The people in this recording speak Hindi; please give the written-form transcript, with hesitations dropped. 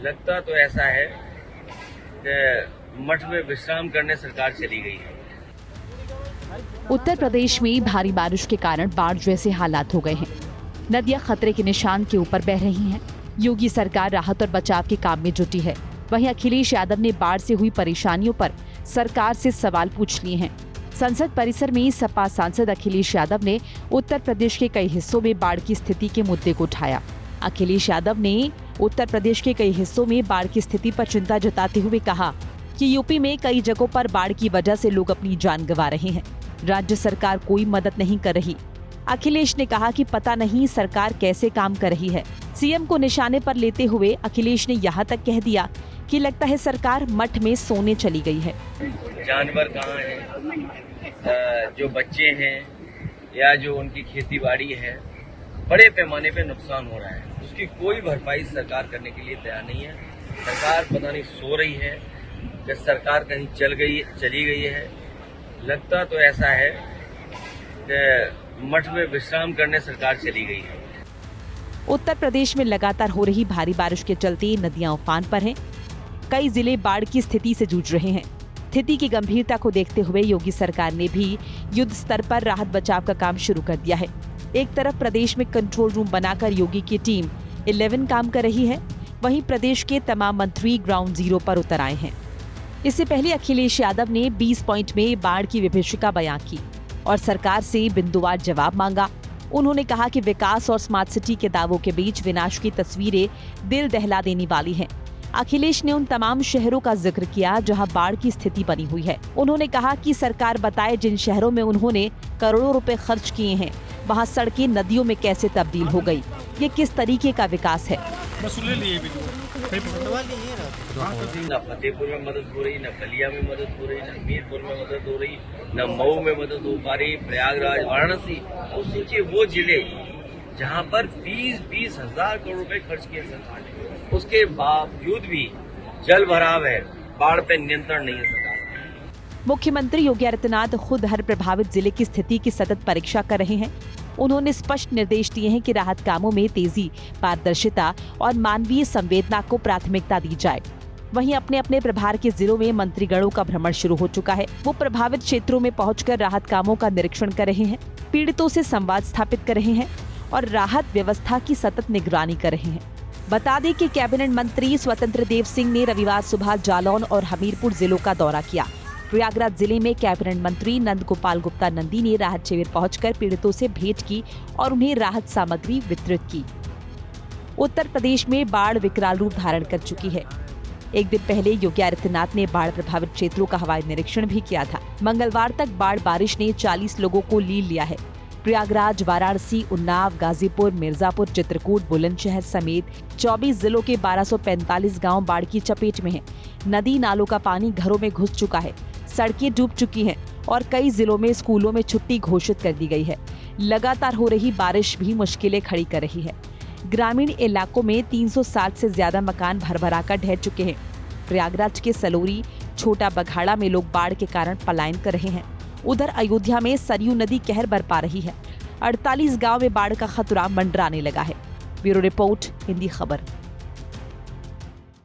लगता तो ऐसा है कि मठ में विश्राम करने सरकार चली गई है। उत्तर प्रदेश में भारी बारिश के कारण बाढ़ जैसे हालात हो गए हैं। नदियां खतरे के निशान के ऊपर बह रही हैं। योगी सरकार राहत और बचाव के काम में जुटी है। वहीं अखिलेश यादव ने बाढ़ से हुई परेशानियों पर सरकार से सवाल पूछ लिए हैं। संसद परिसर में सपा सांसद अखिलेश यादव ने उत्तर प्रदेश के कई हिस्सों में बाढ़ की स्थिति के मुद्दे को उठाया। अखिलेश यादव ने उत्तर प्रदेश के कई हिस्सों में बाढ़ की स्थिति पर चिंता जताते हुए कहा कि यूपी में कई जगहों पर बाढ़ की वजह से लोग अपनी जान गंवा रहे हैं। राज्य सरकार कोई मदद नहीं कर रही। अखिलेश ने कहा कि पता नहीं सरकार कैसे काम कर रही है। सीएम को निशाने पर लेते हुए अखिलेश ने यहाँ तक कह दिया कि लगता है सरकार मठ में सोने चली गई है। जानवर कहाँ हैं, जो बच्चे हैं या जो उनकी खेती बाड़ी है, बड़े पैमाने पे नुकसान हो रहा है, उसकी कोई भरपाई सरकार करने के लिए तैयार नहीं है। सरकार पता नहीं सो रही है या सरकार कहीं चली गई है। लगता तो ऐसा है कि मठ में विश्राम करने सरकार चली गई है। उत्तर प्रदेश में लगातार हो रही भारी बारिश के चलते नदियां उफान पर हैं। कई जिले बाढ़ की स्थिति से जूझ रहे हैं। स्थिति की गंभीरता को देखते हुए योगी सरकार ने भी युद्ध स्तर पर राहत बचाव का काम शुरू कर दिया है। एक तरफ प्रदेश में कंट्रोल रूम बनाकर योगी की टीम 11 काम कर रही है, वहीं प्रदेश के तमाम मंत्री ग्राउंड जीरो पर उतर आए हैं। इससे पहले अखिलेश यादव ने 20 पॉइंट में बाढ़ की विभीषिका बयां की और सरकार से बिंदुवार जवाब मांगा। उन्होंने कहा कि विकास और स्मार्ट सिटी के दावों के बीच विनाश की तस्वीरें दिल दहला देने वाली हैं। अखिलेश ने उन तमाम शहरों का जिक्र किया जहां बाढ़ की स्थिति बनी हुई है। उन्होंने कहा कि सरकार बताए जिन शहरों में उन्होंने करोड़ों रुपए खर्च किए हैं, वहां सड़कें नदियों में कैसे तब्दील हो गई। ये किस तरीके का विकास है। न फतेहपुर में मदद हो रही, न बलिया में मदद हो रही, न हमीरपुर में मदद हो रही, न मऊ में मदद हो पा रही, प्रयागराज, वाराणसी। और सोचिए वो जिले जहां पर 20-20 हजार करोड़ रुपए खर्च किए सरकार ने, उसके बावजूद भी जल भराव है, बाढ़ पे नियंत्रण नहीं है सरकार। मुख्यमंत्री योगी आदित्यनाथ खुद हर प्रभावित जिले की स्थिति की सतत परीक्षा कर रहे हैं। उन्होंने स्पष्ट निर्देश दिए हैं कि राहत कामों में तेजी, पारदर्शिता और मानवीय संवेदना को प्राथमिकता दी जाए। वहीं अपने अपने प्रभार के जिलों में मंत्रीगणों का भ्रमण शुरू हो चुका है। वो प्रभावित क्षेत्रों में पहुंचकर राहत कामों का निरीक्षण कर रहे हैं, पीड़ितों से संवाद स्थापित कर रहे हैं और राहत व्यवस्था की सतत निगरानी कर रहे हैं। बता दें कि कैबिनेट मंत्री स्वतंत्र देव सिंह ने रविवार सुबह जालौन और हमीरपुर जिलों का दौरा किया। प्रयागराज जिले में कैबिनेट मंत्री नंद गोपाल गुप्ता नंदी ने राहत शिविर पहुंचकर पीड़ितों से भेंट की और उन्हें राहत सामग्री वितरित की। उत्तर प्रदेश में बाढ़ विकराल रूप धारण कर चुकी है। एक दिन पहले योगी आदित्यनाथ ने बाढ़ प्रभावित क्षेत्रों का हवाई निरीक्षण भी किया था। मंगलवार तक बाढ़ बारिश ने 40 लोगों को लील लिया है। प्रयागराज, वाराणसी, उन्नाव, गाजीपुर, मिर्जापुर, चित्रकूट, बुलंदशहर समेत 24 जिलों के 1245 गांव बाढ़ की चपेट में हैं। नदी नालों का पानी घरों में घुस चुका है, सड़कें डूब चुकी हैं और कई जिलों में स्कूलों में छुट्टी घोषित कर दी गई है। लगातार हो रही बारिश भी मुश्किलें खड़ी कर रही है। ग्रामीण इलाकों में 360 से ज्यादा मकान भरभरा कर ढह चुके हैं। प्रयागराज के सलोरी, छोटा बघाड़ा में लोग बाढ़ के कारण पलायन कर रहे हैं। उधर अयोध्या में सरयू नदी कहर बरपा रही है। 48 गांव में बाढ़ का खतरा मंडराने लगा है। ब्यूरो रिपोर्ट, हिंदी खबर।